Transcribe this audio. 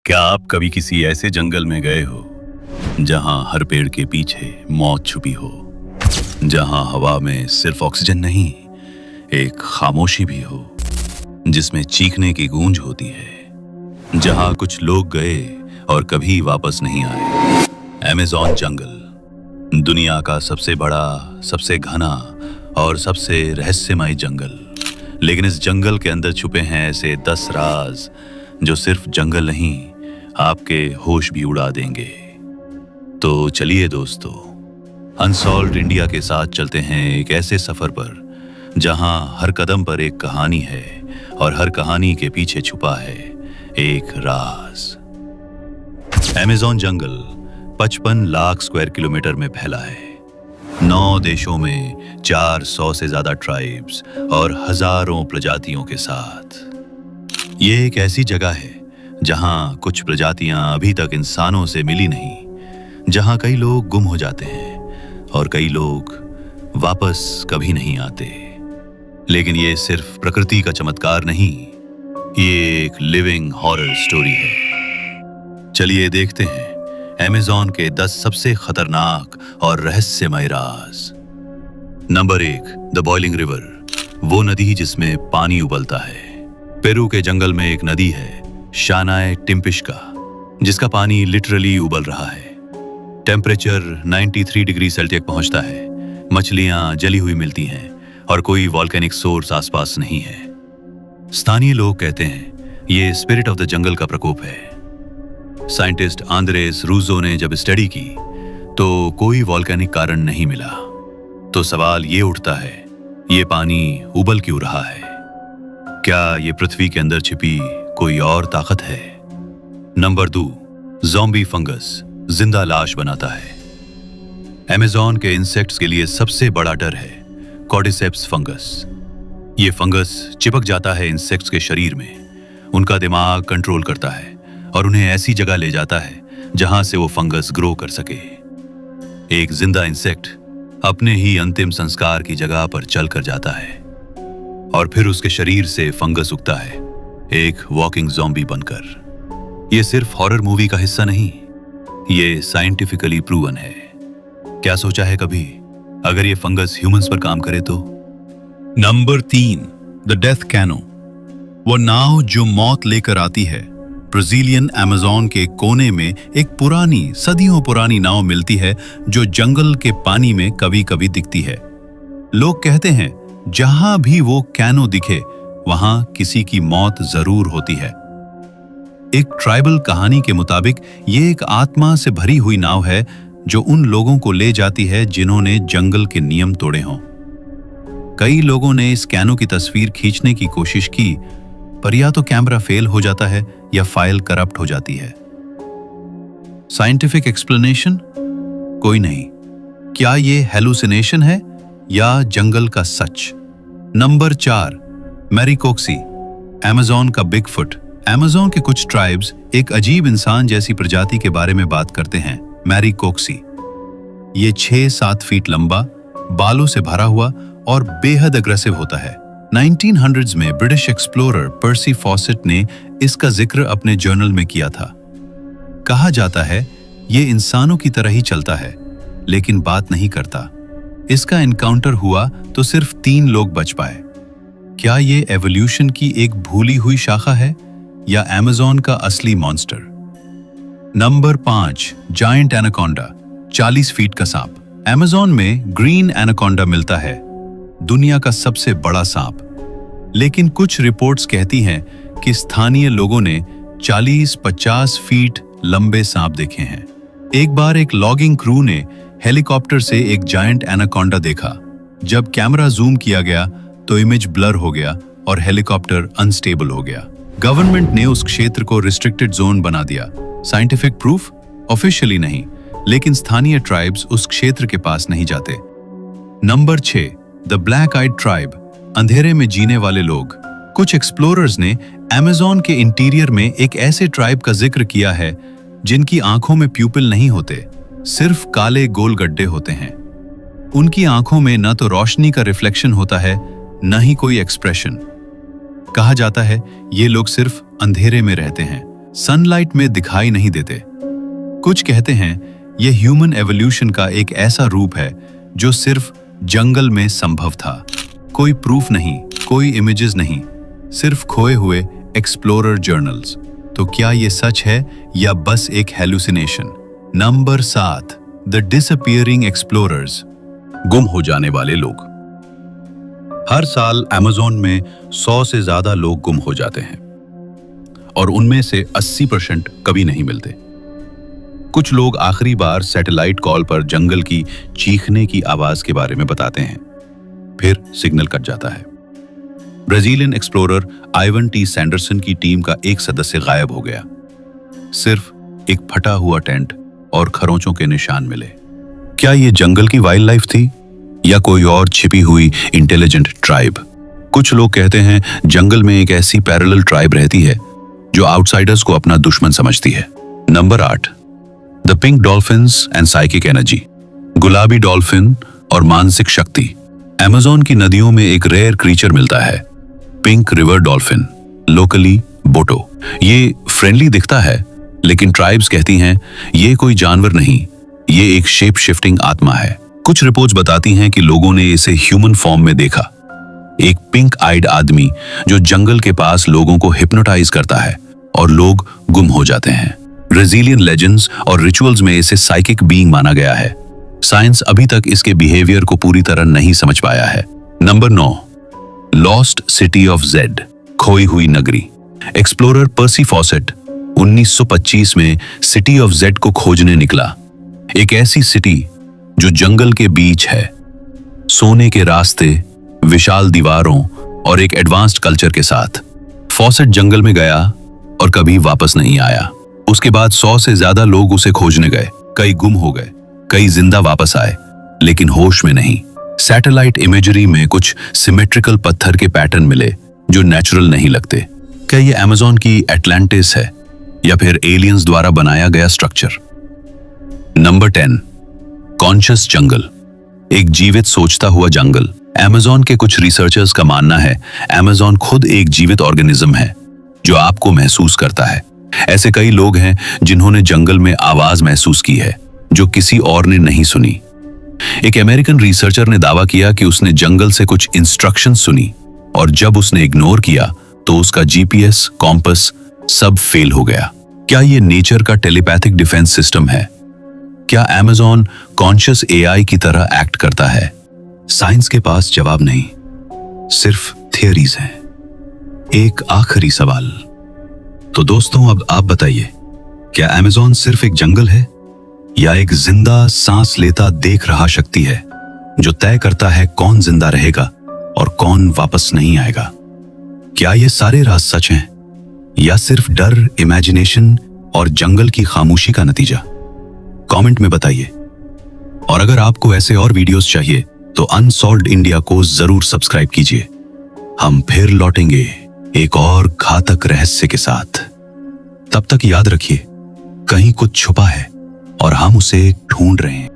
क्या आप कभी किसी ऐसे जंगल में गए हो जहां हर पेड़ के पीछे मौत छुपी हो, जहां हवा में सिर्फ ऑक्सीजन नहीं, एक खामोशी भी हो जिसमें चीखने की गूंज होती है, जहां कुछ लोग गए और कभी वापस नहीं आए। अमेज़न जंगल, दुनिया का सबसे बड़ा, सबसे घना और सबसे रहस्यमय जंगल। लेकिन इस जंगल के अंदर छुपे हैं ऐसे 10 राज जो सिर्फ जंगल नहीं, आपके होश भी उड़ा देंगे। तो चलिए दोस्तों, अनसॉल्व्ड इंडिया के साथ चलते हैं एक ऐसे सफर पर जहां हर कदम पर एक कहानी है और हर कहानी के पीछे छुपा है एक राज। अमेज़न जंगल 55 लाख स्क्वायर किलोमीटर में फैला है। 9 देशों में 400 से ज्यादा ट्राइब्स और हजारों प्रजातियों के साथ। ये एक ऐसी जगह है जहां कुछ प्रजातियां अभी तक इंसानों से मिली नहीं, जहां कई लोग गुम हो जाते हैं और कई लोग वापस कभी नहीं आते। लेकिन ये सिर्फ प्रकृति का चमत्कार नहीं, ये एक लिविंग हॉरर स्टोरी है। चलिए देखते हैं अमेज़न के 10 सबसे खतरनाक और रहस्यमय राज। नंबर 1, द बॉइलिंग रिवर, वो नदी जिसमें पानी उबलता है। पेरू के जंगल में एक नदी है, शानाय टिम्पिश्का, जिसका पानी लिटरली उबल रहा है। टेम्परेचर 93 डिग्री सेल्सियस पहुंचता है, मछलियां जली हुई मिलती हैं और कोई वॉल्केनिक सोर्स आसपास नहीं है। स्थानीय लोग कहते हैं ये स्पिरिट ऑफ द जंगल का प्रकोप है। साइंटिस्ट आंद्रेस रूजो ने जब स्टडी की तो कोई वॉल्केनिक कारण नहीं मिला। तो सवाल ये उठता है, ये पानी उबल क्यों रहा है? क्या ये पृथ्वी के अंदर छिपी कोई और ताकत है? नंबर 2, ज़ॉम्बी फंगस, जिंदा लाश बनाता है। अमेज़न के इंसेक्ट्स के लिए सबसे बड़ा डर है कॉर्डिसेप्स फंगस। ये फंगस चिपक जाता है इंसेक्ट्स के शरीर में, उनका दिमाग कंट्रोल करता है और उन्हें ऐसी जगह ले जाता है जहां से वो फंगस ग्रो कर सके। एक जिंदा इंसेक्ट अपने ही अंतिम संस्कार की जगह पर चल कर जाता है और फिर उसके शरीर से फंगस उगता है, एक वॉकिंग ज़ॉम्बी बनकर। ये सिर्फ हॉरर मूवी का हिस्सा नहीं, ये साइंटिफिकली प्रूवन है। क्या सोचा है कभी अगर ये फंगस ह्यूमंस पर काम करे तो? नंबर 3, द डेथ कैनो, वो नाव जो मौत लेकर आती है। ब्राजीलियन अमेज़न के कोने में एक पुरानी, सदियों पुरानी नाव मिलती है जो जंगल के पानी में कभी कभी दिखती है। लोग कहते हैं जहां भी वो कैनो दिखे वहां किसी की मौत जरूर होती है। एक ट्राइबल कहानी के मुताबिक ये एक आत्मा से भरी हुई नाव है जो उन लोगों को ले जाती है जिन्होंने जंगल के नियम तोड़े हों। कई लोगों ने इस कैनो की तस्वीर खींचने की कोशिश की, पर या तो कैमरा फेल हो जाता है या फाइल करप्ट हो जाती है। साइंटिफिक एक्सप्लेनेशन कोई नहीं। क्या ये हेलुसिनेशन है या जंगल का सच? नंबर 4, मैरीकोक्सी, अमेज़न का बिगफुट। अमेज़न के कुछ ट्राइब्स एक अजीब इंसान जैसी प्रजाति के बारे में बात करते हैं, मैरीकोक्सी। ये 6-7 फीट लंबा, बालों से भरा हुआ और बेहद अग्रेसिव होता है। 1900s में ब्रिटिश एक्सप्लोरर पर्सी फॉसेट ने इसका जिक्र अपने जर्नल में किया था। कहा जाता है ये इंसानों की तरह ही चलता है लेकिन बात नहीं करता। इसका एनकाउंटर हुआ तो सिर्फ 3 लोग बच पाए। क्या ये एवोल्यूशन की एक भूली हुई शाखा है या अमेज़न का असली monster? Number 5, giant anaconda, 40 feet का सांप। अमेज़न में ग्रीन एनाकोंडा मिलता है, दुनिया का सबसे बड़ा सांप। लेकिन कुछ रिपोर्ट्स कहती हैं कि स्थानीय लोगों ने 40-50 फीट लंबे सांप देखे हैं। एक बार एक लॉगिंग क्रू ने हेलीकॉप्टर से एक जायंट एनाकोंडा देखा। जब कैमरा जूम किया गया तो इमेज ब्लर हो गया और हेलीकॉप्टर अनस्टेबल हो गया। गवर्नमेंट ने उस क्षेत्र को रिस्ट्रिक्टेड जोन बना दिया। साइंटिफिक प्रूफ ऑफिशियली नहीं, लेकिन स्थानीय ट्राइब्स उस क्षेत्र के पास नहीं जाते। Number 6, the black eyed tribe, अंधेरे में जीने वाले लोग। कुछ एक्सप्लोरर्स ने अमेज़न के इंटीरियर में एक ऐसे ट्राइब का जिक्र किया है जिनकी आंखों में प्यूपिल नहीं होते, सिर्फ काले गोल गड्ढे होते हैं। उनकी आंखों में न तो रोशनी का रिफ्लेक्शन होता है न ही कोई एक्सप्रेशन। कहा जाता है ये लोग सिर्फ अंधेरे में रहते हैं सनलाइट में दिखाई नहीं देते। कुछ कहते हैं यह ह्यूमन एवोल्यूशन का एक ऐसा रूप है जो सिर्फ जंगल में संभव था। कोई प्रूफ नहीं, कोई इमेजेस नहीं, सिर्फ खोए हुए एक्सप्लोरर जर्नल्स। तो क्या ये सच है या बस एक hallucination? Number 7, the disappearing explorers, गुम हो जाने वाले लोग। हर साल अमेज़न में 100 से ज्यादा लोग गुम हो जाते हैं और उनमें से 80% कभी नहीं मिलते। कुछ लोग आखिरी बार सैटेलाइट कॉल पर जंगल की चीखने की आवाज के बारे में बताते हैं, फिर सिग्नल कट जाता है। Brazilian explorer Ivan T Sanderson की टीम का एक सदस्य गायब हो गया। सिर्फ एक फटा हुआ टेंट और खरोंचों के निशान मिले। क्या ये जंगल की वाइल्ड लाइफ थी या कोई और छिपी हुई इंटेलिजेंट ट्राइब? कुछ लोग कहते हैं जंगल में एक ऐसी पैरेलल ट्राइब रहती है जो आउटसाइडर्स को अपना दुश्मन समझती है। Number 8, the pink dolphins and psychic energy, गुलाबी डॉल्फिन और मानसिक शक्ति। अमेज़न की नदियों में एक रेयर क्रीचर मिलता है, पिंक रिवर डॉल्फिन, लोकली बोटो। ये फ्रेंडली दिखता है, लेकिन ट्राइब्स कहती हैं ये कोई जानवर नहीं, ये एक शेप शिफ्टिंग आत्मा है। कुछ रिपोर्ट्स बताती हैं कि लोगों ने इसे ह्यूमन फॉर्म में देखा, एक पिंक आइड आदमी जो जंगल के पास लोगों को हिप्नोटाइज करता है और लोग गुम हो जाते हैं। ब्राजीलियन लेजेंड्स और रिचुअल्स में इसे साइकिक बीइंग माना गया है। साइंस अभी तक इसके बिहेवियर को पूरी तरह नहीं समझ पाया है। Number 9, lost city of Z, खोई हुई नगरी। एक्सप्लोरर पर्सी फॉसेट 1925 में सिटी ऑफ जेड को खोजने निकला। एक ऐसी सिटी जो जंगल के बीच है, सोने के रास्ते, विशाल दीवारों और एक एडवांस्ड कल्चर के साथ। फॉसेट जंगल में गया और कभी वापस नहीं आया। उसके बाद 100 से ज्यादा लोग उसे खोजने गए। कई गुम हो गए, कई जिंदा वापस आए, लेकिन होश में नहीं। सैटेलाइट इमेजरी में कुछ सिमेट्रिकल पत्थर के पैटर्न मिले जो नेचुरल नहीं लगते। क्या ये अमेज़न की एटलांटिस है या फिर एलियंस द्वारा बनाया गया स्ट्रक्चर? नंबर 10, कॉन्शियस जंगल, एक जीवित सोचता हुआ जंगल। अमेज़न के कुछ रिसर्चर्स का मानना है अमेज़न खुद एक जीवित ऑर्गेनिज्म है जो आपको महसूस करता है। ऐसे कई लोग हैं जिन्होंने जंगल में आवाज महसूस की है जो किसी और ने नहीं सुनी। एक अमेरिकन रिसर्चर ने दावा किया कि उसने जंगल से कुछ इंस्ट्रक्शंस सुनी और जब उसने इग्नोर किया तो उसका जीपीएस, कॉम्पस सब फेल हो गया। क्या ये नेचर का टेलीपैथिक डिफेंस सिस्टम है? क्या अमेज़न कॉन्शियस एआई की तरह एक्ट करता है? साइंस के पास जवाब नहीं, सिर्फ थियरीज हैं। एक आखिरी सवाल, तो दोस्तों अब आप बताइए, क्या अमेज़न सिर्फ एक जंगल है या एक जिंदा सांस लेता देख रहा शक्ति है जो तय करता है कौन जिंदा रहेगा और कौन वापस नहीं आएगा? क्या ये सारे राज सच हैं या सिर्फ डर, इमेजिनेशन और जंगल की खामोशी का नतीजा? कमेंट में बताइए। और अगर आपको ऐसे और वीडियोस चाहिए तो अनसॉल्व्ड इंडिया को जरूर सब्सक्राइब कीजिए। हम फिर लौटेंगे एक और घातक रहस्य के साथ। तब तक याद रखिए, कहीं कुछ छुपा है और हम उसे ढूंढ रहे हैं।